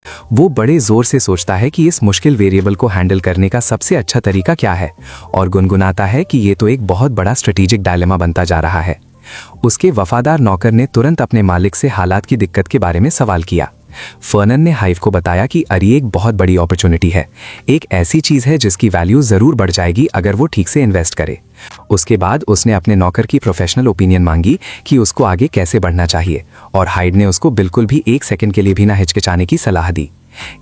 वो बड़े जोर से सोचता है कि इस मुश्किल वेरिएबल को हैंडल करने का सबसे अच्छा तरीका क्या है और गुनगुनाता है कि ये तो एक बहुत बड़ा स्ट्रेटेजिक डायलेमा बनता जा रहा है। उसके वफादार नौकर ने तुरंत अपने मालिक से हालात की दिक्कत के बारे में सवाल किया। फर्नन ने हाइव को बताया कि अरी एक बहुत बड़ी अपॉर्चुनिटी है, एक ऐसी चीज है जिसकी वैल्यू जरूर बढ़ जाएगी अगर वो ठीक से इन्वेस्ट करे। उसके बाद उसने अपने नौकर की प्रोफेशनल ओपिनियन मांगी कि उसको आगे कैसे बढ़ना चाहिए और हाइड ने उसको बिल्कुल भी एक सेकंड के लिए भी ना हिचकिचाने की सलाह दी।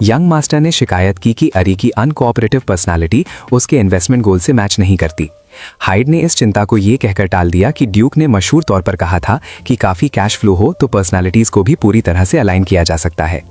यंग मास्टर ने शिकायत की कि अरी की अनकोऑपरेटिव पर्सनालिटी उसके इन्वेस्टमेंट गोल से मैच नहीं करती। हाइड ने इस चिंता को ये कहकर टाल दिया कि ड्यूक ने मशहूर तौर पर कहा था कि काफी कैश फ्लो हो तो पर्सनालिटीज को भी पूरी तरह से अलाइन किया जा सकता है।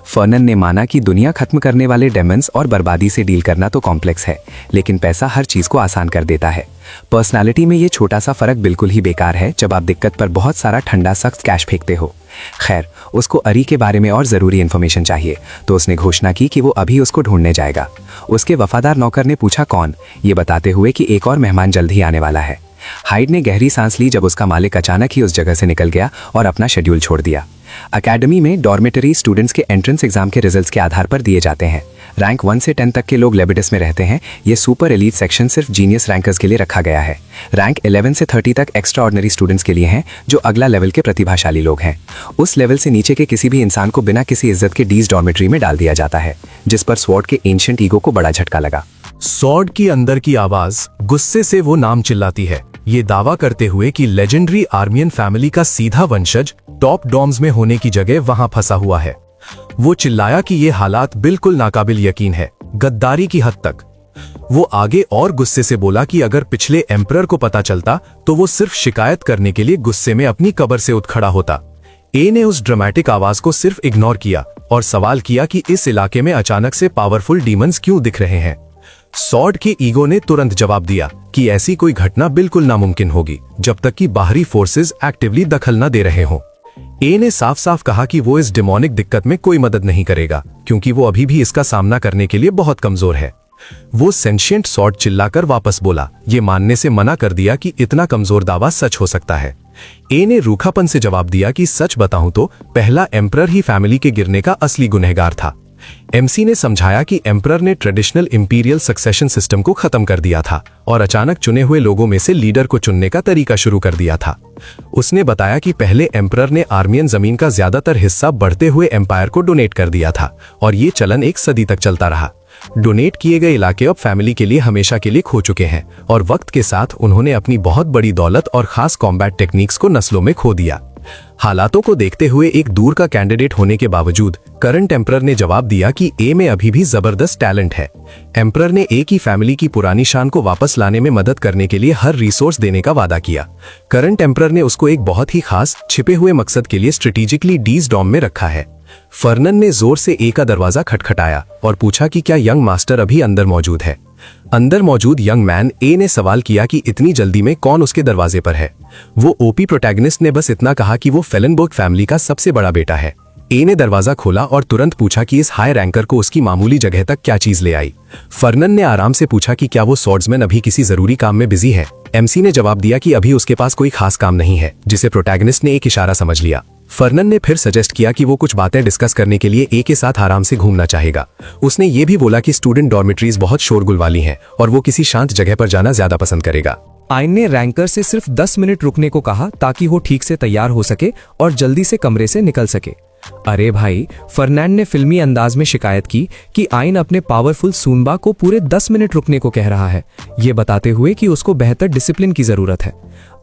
फर्नन ने माना कि दुनिया खत्म करने वाले डेमन्स और बर्बादी से डील करना तो कॉम्प्लेक्स है, लेकिन पैसा हर चीज को आसान कर देता है। पर्सनालिटी में ये छोटा सा फर्क बिल्कुल ही बेकार है जब आप दिक्कत पर बहुत सारा ठंडा सख्त कैश फेंकते हो। खैर, उसको अरी के बारे में और जरूरी इन्फॉर्मेशन चाहिए, तो उसने घोषणा की कि वो अभी उसको ढूंढने जाएगा। उसके वफादार नौकर ने पूछा कौन, ये बताते हुए कि एक और मेहमान जल्द ही आने वाला है। हाइड ने गहरी सांस ली जब उसका मालिक अचानक ही उस जगह से निकल गया और अपना शेड्यूल छोड़ दिया। अकेडमी में डॉर्मेटरी स्टूडेंट्स के एंट्रेंस एग्जाम के रिजल्ट्स के आधार पर दिए जाते हैं। रैंक 1 से 10 तक के लोग लेबिडस में रहते हैं। ये सुपर एलीट सेक्शन सिर्फ जीनियस रैंकर्स के लिए रखा गया है। रैंक 11 से 30 तक एक्स्ट्रा ऑर्डिनरी स्टूडेंट्स के लिए हैं, जो अगला लेवल के प्रतिभाशाली लोग हैं। उस लेवल से नीचे के किसी भी इंसान को बिना किसी इज्जत के डीज डॉर्मेटरी में डाल दिया जाता है, जिस पर स्वॉर्ड के एंशिएंट ईगो को बड़ा झटका लगा। स्वॉर्ड की अंदर की आवाज गुस्से से वो नाम चिल्लाती है, ये दावा करते हुए कि लेजेंडरी आर्मियन फैमिली का सीधा वंशज टॉप डॉम्स में होने की जगह वहां फंसा हुआ है। वो चिल्लाया कि ये हालात बिल्कुल नाकाबिल यकीन है, गद्दारी की हद तक। वो आगे और गुस्से से बोला कि अगर पिछले एम्परर को पता चलता तो वो सिर्फ शिकायत करने के लिए गुस्से में अपनी कब्र से उठ खड़ा होता। ए ने उस ड्रामेटिक आवाज को सिर्फ इग्नोर किया और सवाल किया कि इस इलाके में अचानक से पावरफुल डीमंस क्यों दिख रहे हैं। स्वॉर्ड के ईगो ने तुरंत जवाब दिया कि ऐसी कोई घटना बिल्कुल नामुमकिन होगी जब तक कि बाहरी फोर्सेस एक्टिवली दखल न दे रहे हों। ए ने साफ साफ कहा कि वो इस डिमोनिक दिक्कत में कोई मदद नहीं करेगा, क्योंकि वो अभी भी इसका सामना करने के लिए बहुत कमजोर है। वो सेंशिएंट स्वॉर्ड चिल्लाकर वापस बोला, ये मानने से मना कर दिया कि इतना कमजोर दावा सच हो सकता है। ए ने रूखापन से जवाब दिया कि सच बताऊं तो पहला एम्परर ही फैमिली के गिरने का असली गुनहगार था। एमसी ने समझाया कि एम्परर ने ट्रेडिशनल इंपीरियल सक्सेशन सिस्टम को खत्म कर दिया था और अचानक चुने हुए लोगों में से लीडर को चुनने का तरीका शुरू कर दिया था। उसने बताया कि पहले एम्परर ने आर्मियन जमीन का ज्यादातर हिस्सा बढ़ते हुए एम्पायर को डोनेट कर दिया था और ये चलन एक सदी तक चलता रहा। डोनेट किए गए इलाके अब फैमिली के लिए हमेशा के लिए खो चुके हैं और वक्त के साथ उन्होंने अपनी बहुत बड़ी दौलत और खास कॉम्बैट टेक्निक्स को नस्लों में खो दिया। हालातों को देखते हुए एक दूर का कैंडिडेट होने के बावजूद करंट एम्परर ने जवाब दिया कि ए में अभी भी जबरदस्त टैलेंट है। एम्परर ने ए की फैमिली की पुरानी शान को वापस लाने में मदद करने के लिए हर रिसोर्स देने का वादा किया। करंट एम्परर ने उसको एक बहुत ही खास छिपे हुए मकसद के लिए स्ट्रेटेजिकली डीज डॉम में रखा है। फर्नन ने जोर से ए का दरवाजा खटखटाया और पूछा कि क्या यंग मास्टर अभी अंदर मौजूद है। अंदर मौजूद यंग मैन ए ने सवाल किया कि इतनी जल्दी में कौन उसके दरवाजे पर है। वो ओपी प्रोटैगनिस्ट ने बस इतना कहा कि वो फेलनबर्ग फैमिली का सबसे बड़ा बेटा है। ए ने दरवाजा खोला और तुरंत पूछा कि इस हाई रैंकर को उसकी मामूली जगह तक क्या चीज ले आई। फर्नन ने आराम से पूछा कि क्या वो स्वॉर्ड्समैन अभी किसी जरूरी काम में बिजी है। एमसी ने जवाब दिया कि अभी उसके पास कोई खास काम नहीं है, जिसे प्रोटैगनिस्ट ने एक इशारा समझ लिया। फर्नन ने फिर सजेस्ट किया कि वो कुछ बातें डिस्कस करने के लिए ए के साथ आराम से घूमना चाहेगा। उसने ये भी बोला कि स्टूडेंट डॉर्मेटरीज बहुत शोरगुल वाली हैं और वो किसी शांत जगह पर जाना ज्यादा पसंद करेगा। आइन ने रैंकर से सिर्फ 10 मिनट रुकने को कहा ताकि वो ठीक से तैयार हो सके और जल्दी से कमरे से निकल सके। अरे भाई, फर्नांड ने फिल्मी अंदाज में शिकायत की कि आइन अपने पावरफुल सूनबा को पूरे 10 मिनट रुकने को कह रहा है, ये बताते हुए कि उसको बेहतर डिसिप्लिन की जरूरत है।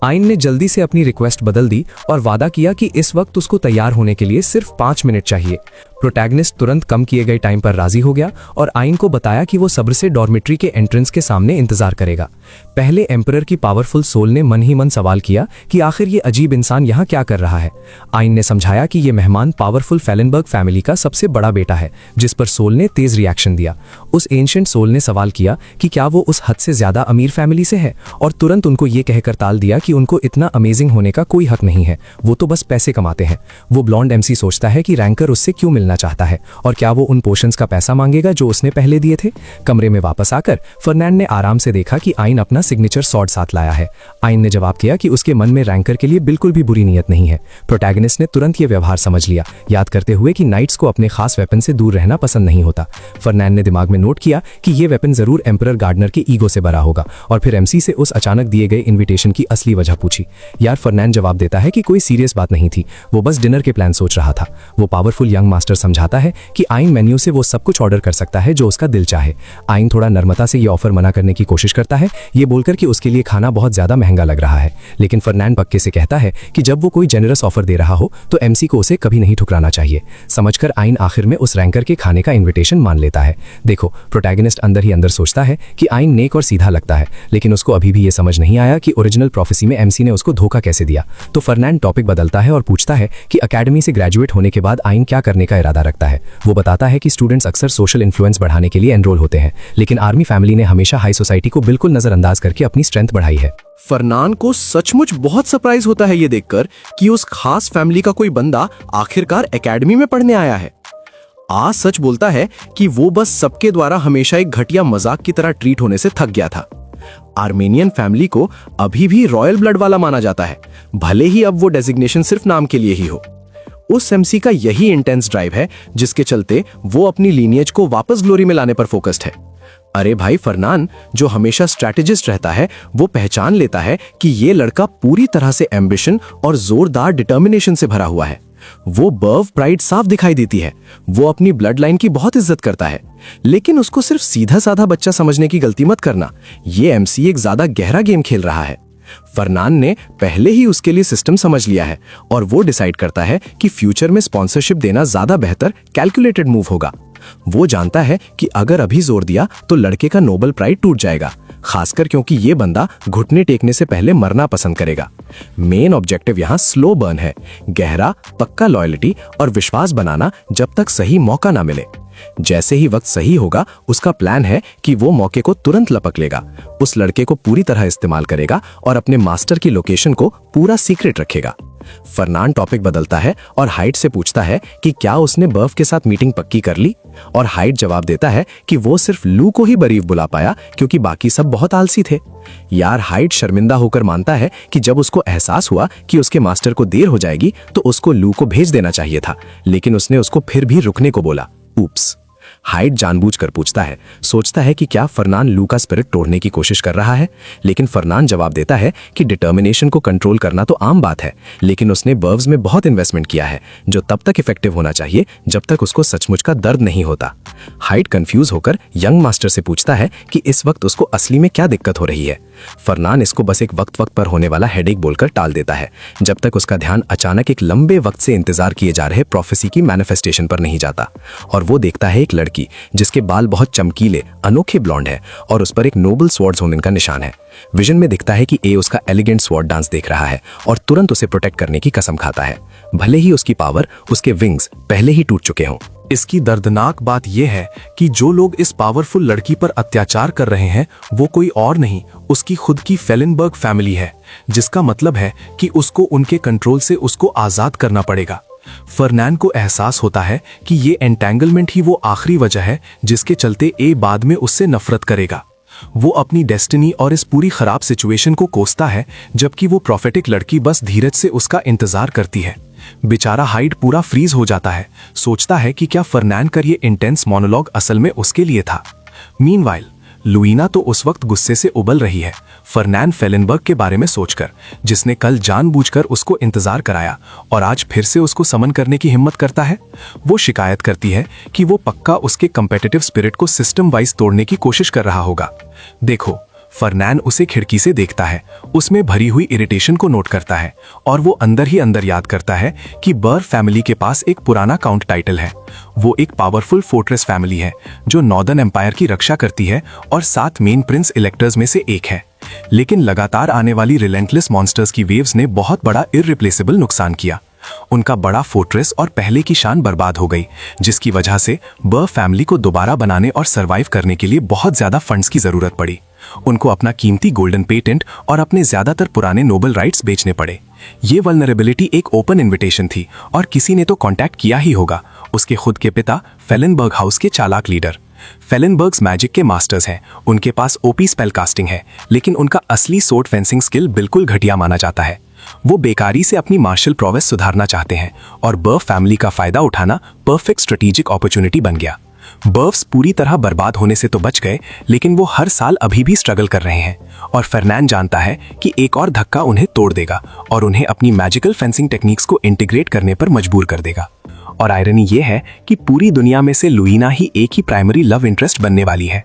आइन ने जल्दी से अपनी रिक्वेस्ट बदल दी और वादा किया कि इस वक्त उसको तैयार होने के लिए सिर्फ 5 मिनट चाहिए। प्रोटैगनिस्ट तुरंत कम किए गए टाइम पर राजी हो गया और आइन को बताया कि वो सब्र से डॉर्मेट्री के एंट्रेंस के सामने इंतजार करेगा। पहले एम्परर की पावरफुल सोल ने मन ही मन सवाल किया कि आखिर ये अजीब इंसान यहाँ क्या कर रहा है। आइन ने समझाया कि ये मेहमान पावरफुल फेलनबर्ग फैमिली का सबसे बड़ा बेटा है, जिस पर सोल ने तेज रिएक्शन दिया। उस एंशिएंट सोल ने सवाल किया कि क्या वो उस हद से ज्यादा अमीर फैमिली से है और तुरंत उनको ये कहकर टाल दिया कि उनको इतना अमेजिंग होने का कोई हक नहीं है, वो तो बस पैसे कमाते हैं। वो ब्लॉन्ड एमसी सोचता है कि रैंकर उससे क्यों मिलना चाहता है और क्या वो उन पोर्शंस का पैसा मांगेगा जो उसने पहले दिए थे। कमरे में वापस आकर फर्नैंड ने आराम से देखा कि आइन अपना सिग्नेचर सॉर्ड साथ लाया है। आइन ने जवाब किया कि उसके मन में रैंकर के लिए बिल्कुल भी बुरी नीयत नहीं है। प्रोटैगनिस्ट ने तुरंत ये व्यवहार समझ लिया, याद करते हुए कि नाइट्स को अपने खास वेपन से दूर रहना पसंद नहीं होता। फर्नैंड ने दिमाग में नोट किया कि ये वेपन जरूर एम्परर गार्डनर के ईगो से भरा होगा और फिर एमसी से उस अचानक दिए गए इन्विटेशन की असली वजह पूछी। यार, फर्नैंड जवाब देता है कि कोई सीरियस बात नहीं थी, वो बस डिनर के प्लान सोच रहा था। वो पावरफुल यंग मास्टर समझाता है कि आइन मेन्यू से वो सब कुछ ऑर्डर कर सकता है जो उसका दिल चाहे। आइन थोड़ा नर्मता से ये ऑफर मना करने की कोशिश करता है, ये बोलकर कि उसके लिए खाना बहुत ज्यादा महंगा लग रहा है, लेकिन फर्नैंड पक्के से कहता है कि जब वो कोई जेनरस ऑफर दे रहा हो तो एमसी को उसे कभी नहीं ठुकराना चाहिए। समझकर आइन आखिर में उस रैंकर के खाने का इन्विटेशन मान लेता है। देखो, प्रोटैगनिस्ट अंदर ही अंदर सोचता है कि आइन नेक और सीधा लगता है, लेकिन उसको अभी भी ये समझ नहीं आया कि ओरिजिनल प्रोफेसी में एमसी ने उसको धोखा कैसे दिया। तो फर्नैंड टॉपिक बदलता है और पूछता है कि एकेडमी से ग्रेजुएट होने के बाद आइन क्या करने का इरादा रखता है। वो बताता है कि स्टूडेंट्स अक्सर सोशल इन्फ्लुएंस बढ़ाने के लिए एनरोल होते हैं, लेकिन आर्मी फैमिली ने हमेशा हाई सोसाइटी को बिल्कुल नजरअंदाज करके अपनी स्ट्रेंथ बढ़ाई है। फरनान को सचमुच बहुत सरप्राइज होता है ये देखकर कि उस खास फैमिली का कोई बंदा आखिरकार एकेडमी में पढ़ने आया है। आज सच बोलता है कि वो बस सबके द्वारा हमेशा एक घटिया मजाक की तरह ट्रीट होने से थक गया था। आर्मेनियन फैमिली को अभी भी रॉयल ब्लड वाला माना जाता है, भले ही अब वो डेजिग्नेशन सिर्फ नाम के लिए ही हो। उस एमसी का यही इंटेंस ड्राइव है जिसके चलते वो अपनी लीनियज को वापस ग्लोरी में लाने पर फोकस्ड है। अरे भाई, फरनान जो हमेशा स्ट्रैटेजिस्ट रहता है, वो पहचान लेता है कि ये लड़का पूरी तरह से एम्बिशन और जोरदार डिटर्मिनेशन से भरा हुआ है। वो बर्व प्राइड साफ दिखाई देती है। वो अपनी ब्लड लाइन की बहुत इज्जत करता है, लेकिन उसको सिर्फ सीधा साधा बच्चा समझने की गलती मत करना। ये एमसी एक ज्यादा गहरा गेम खेल रहा है। फरनान ने पहले ही उसके लिए सिस्टम समझ लिया है और वो डिसाइड करता है कि फ्यूचर में स्पॉन्सरशिप देना ज्यादा बेहतर कैलकुलेटेड मूव होगा। वो जानता है कि अगर अभी जोर दिया तो लड़के का नोबल प्राइड टूट जाएगा, खासकर क्योंकि ये बंदा घुटने टेकने से पहले मरना पसंद करेगा। मेन ऑब्जेक्टिव यहाँ स्लो बर्न है, गहरा पक्का लॉयल्टी और विश्वास बनाना जब तक सही मौका ना मिले। जैसे ही वक्त सही होगा, उसका प्लान है कि वो मौके को तुरंत लपक लेगा, उस लड़के को पूरी तरह इस्तेमाल करेगा और अपने मास्टर की लोकेशन को पूरा सीक्रेट रखेगा। फरनान टॉपिक बदलता है और हाइट से पूछता है कि क्या उसने बर्फ के साथ मीटिंग पक्की कर ली, और हाइट जवाब देता है कि वो सिर्फ लू को ही बरीफ बुला पाया क्योंकि बाकी सब बहुत आलसी थे। यार, हाइट शर्मिंदा होकर मानता है कि जब उसको एहसास हुआ कि उसके मास्टर को देर हो जाएगी तो उसको लू को भेज देना चाहिए था, लेकिन उसने उसको फिर भी रुकने को बोला। ऊप्स। हाइट जानबूझकर पूछता है, सोचता है कि क्या फरनान लू का स्पिरिट तोड़ने की कोशिश कर रहा है, लेकिन फरनान जवाब देता है कि डिटर्मिनेशन को कंट्रोल करना तो आम बात है, लेकिन उसने बर्व्स में बहुत इन्वेस्टमेंट किया है जो तब तक इफेक्टिव होना चाहिए जब तक उसको सचमुच का दर्द नहीं होता। हाइट कंफ्यूज होकर यंग मास्टर से पूछता है कि इस वक्त उसको असली में क्या दिक्कत हो रही है। फरनान इसको बस एक वक्त पर होने वाला हेडेक बोलकर टाल देता है, जब तक उसका ध्यान अचानक एक लंबे वक्त से इंतजार किए जा रहे प्रोफेसी की मैनिफेस्टेशन पर नहीं जाता, और वो देखता है एक लड़की जिसके बाल बहुत चमकीले अनोखे ब्लॉन्ड है और उस पर एक नोबल स्वॉर्ड होने का निशान है। विजन में दिखता है कि ए उसका एलिगेंट स्वॉर्ड डांस देख रहा है और तुरंत उसे प्रोटेक्ट करने की कसम खाता है, भले ही उसकी पावर, उसके विंग्स पहले ही टूट चुके हों। इसकी दर्दनाक बात यह है कि जो लोग इस पावरफुल लड़की पर अत्याचार कर रहे हैं वो कोई और नहीं, उसकी खुद की फेलिनबर्ग फैमिली है, जिसका मतलब है कि उसको उनके कंट्रोल से उसको आजाद करना पड़ेगा। फरनान को एहसास होता है कि ये एंटेंगलमेंट ही वो आखिरी वजह है जिसके चलते ए बाद में उससे नफरत करेगा। वो अपनी डेस्टिनी और इस पूरी खराब सिचुएशन को कोसता है, जबकि वो प्रोफेटिक लड़की बस धीरज से उसका इंतजार करती है। बेचारा हाइड पूरा फ्रीज हो जाता है, सोचता है कि क्या फरनान का ये इंटेंस मोनोलॉग असल में उसके लिए था। मीनवाइल लुइना तो उस वक्त गुस्से से उबल रही है फरनान फेलिनबर्ग के बारे में सोचकर, जिसने कल जानबूझकर उसको इंतजार कराया और आज फिर से उसको समन करने की हिम्मत करता है। वो शिकायत करती है कि वो पक्का उसके कंपेटिटिव स्पिरिट को सिस्टम वाइज तोड़ने की कोशिश कर रहा होगा। देखो, फरनान उसे खिड़की से देखता है, उसमें भरी हुई इरिटेशन को नोट करता है और वो अंदर ही अंदर याद करता है कि बर फैमिली के पास एक पुराना काउंट टाइटल है। वो एक पावरफुल फोर्ट्रेस फैमिली है जो नॉर्दर्न एम्पायर की रक्षा करती है और 7 मेन प्रिंस इलेक्टर्स में से एक है। लेकिन लगातार आने वाली रिलेंटलेस मॉन्स्टर्स की वेव्स ने बहुत बड़ा इररिप्लेसेबल नुकसान किया। उनका बड़ा फोर्ट्रेस और पहले की शान बर्बाद हो गई, जिसकी वजह से बर्व फैमिली को दोबारा बनाने और सरवाइव करने के लिए बहुत ज्यादा फंड्स की जरूरत पड़ी। उनको अपना कीमती गोल्डन पेटेंट और अपने ज्यादातर पुराने नोबल राइट्स बेचने पड़े। ये वल्नरेबिलिटी एक ओपन इन्विटेशन थी और किसी ने तो कांटेक्ट किया ही होगा, उसके खुद के पिता फेलेनबर्ग हाउस के चालाक लीडर। फेलेनबर्ग्स मैजिक के मास्टर्स हैं, उनके पास ओपी स्पेल कास्टिंग है, लेकिन उनका असली सोर्ड फेंसिंग स्किल बिल्कुल घटिया माना जाता है। वो बेकारी से अपनी मार्शल प्रोवेस सुधारना चाहते हैं और बर्व फैमिली का फायदा उठाना परफेक्ट स्ट्रेटेजिक अपॉर्चुनिटी बन गया। बर्व्स पूरी तरह बर्बाद होने से तो बच गए, लेकिन वो हर साल अभी भी स्ट्रगल कर रहे हैं और फर्नांड जानता है कि एक और धक्का उन्हें तोड़ देगा और उन्हें अपनी मैजिकल फेंसिंग टेक्निक्स को इंटीग्रेट करने पर मजबूर कर देगा। और आयरनी ये है कि पूरी दुनिया में से लुइना ही एक ही प्राइमरी लव इंटरेस्ट बनने वाली है।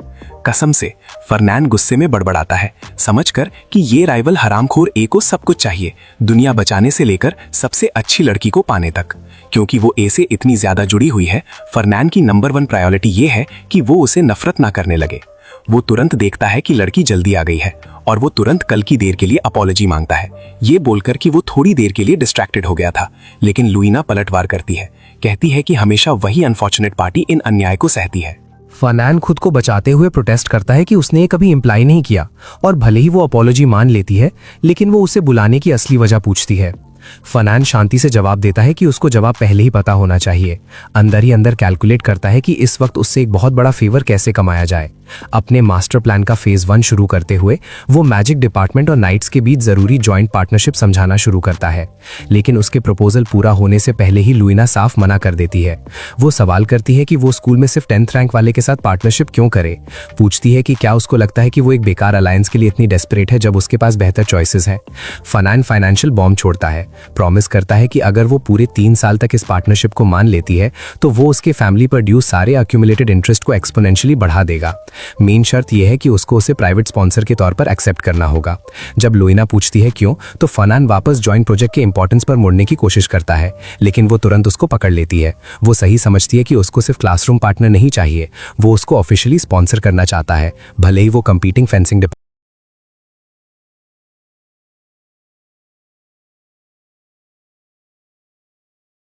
कसम से फर्नांड गुस्से में बड़बड़ाता है, समझकर कि ये राइवल हरामखोर ए को सब कुछ चाहिए, दुनिया बचाने से लेकर सबसे अच्छी लड़की को पाने तक। क्योंकि वो ए से इतनी ज्यादा जुड़ी हुई है, फर्नांड की नंबर 1 प्रायोरिटी ये है कि वो उसे नफरत ना करने लगे। वो तुरंत देखता है कि लड़की जल्दी आ गई है और वो तुरंत कल की देर के लिए अपॉलॉजी मांगता है, ये बोलकर कि वो थोड़ी देर के लिए डिस्ट्रैक्टेड हो गया था। लेकिन लुइना पलटवार करती है, कहती है कि हमेशा वही अनफॉर्चुनेट पार्टी इन अन्याय को सहती है। फर्नांड खुद को बचाते हुए प्रोटेस्ट करता है कि उसने ये कभी इम्प्लाई नहीं किया और भले ही वो अपॉलॉजी मान लेती है, लेकिन वो उसे बुलाने की असली वजह पूछती है। फर्नांड शांति से जवाब देता है कि उसको जवाब पहले ही पता होना चाहिए। अंदर ही अंदर कैलकुलेट करता है कि इस वक्त उससे एक बहुत बड़ा फेवर कैसे कमाया जाए। अपने मास्टर प्लान का फेज 1 शुरू करते हुए वो मैजिक डिपार्टमेंट और नाइट्स के बीच जरूरी जॉइंट पार्टनरशिप समझाना शुरू करता है, लेकिन उसके प्रपोजल पूरा होने से पहले ही लुइना साफ मना कर देती है। वो सवाल करती है कि वो स्कूल में सिर्फ 10th रैंक वाले के साथ पार्टनरशिप क्यों करे। पूछती है कि क्या उसको लगता है कि वो एक बेकार अलायंस के लिए इतनी डेस्परेट है जब उसके पास बेहतर चॉइसेस हैं। फर्नांड फाइनेंशियल बॉम्ब छोड़ता है, प्रॉमिस करता है कि अगर वो पूरे 3 साल तक इस पार्टनरशिप को मान लेती है तो वो उसके फैमिली पर ड्यू सारे अक्यूमुलेटेड इंटरेस्ट को एक्सपोनेंशियली बढ़ा देगा। मेन शर्त यह है कि उसको उसे प्राइवेट स्पॉन्सर के तौर पर एक्सेप्ट करना होगा। जब लुइना पूछती है क्यों, तो फर्नांड वापस जॉइंट प्रोजेक्ट के इंपॉर्टेंस पर मुड़ने की कोशिश करता है, लेकिन वो तुरंत उसको पकड़ लेती है। वो सही समझती है कि उसको सिर्फ क्लासरूम पार्टनर नहीं चाहिए, वो उसको ऑफिशियली स्पॉन्सर करना चाहता है, भले ही वो कंपीटिंग फेंसिंग